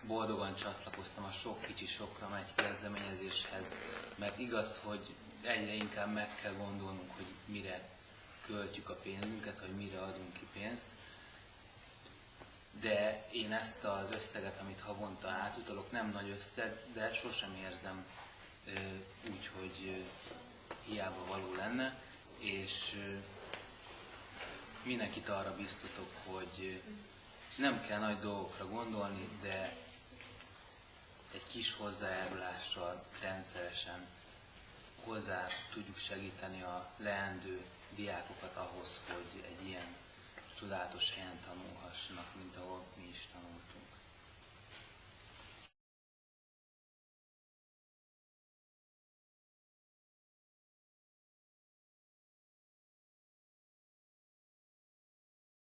boldogan csatlakoztam a Sok kicsi sokra megy kezdeményezéshez, mert igaz, hogy egyre inkább meg kell gondolnunk, hogy mire költjük a pénzünket, vagy mire adunk ki pénzt. De én ezt az összeget, amit havonta átutalok, nem nagy összeg, de sosem érzem úgy, hogy hiába való lenne, és mindenkit arra biztatok, hogy nem kell nagy dolgokra gondolni, de egy kis hozzájárulással rendszeresen hozzá tudjuk segíteni a leendő diákokat ahhoz, hogy egy ilyen csodálatos helyen tanulhassanak, mint ahol mi is tanultunk.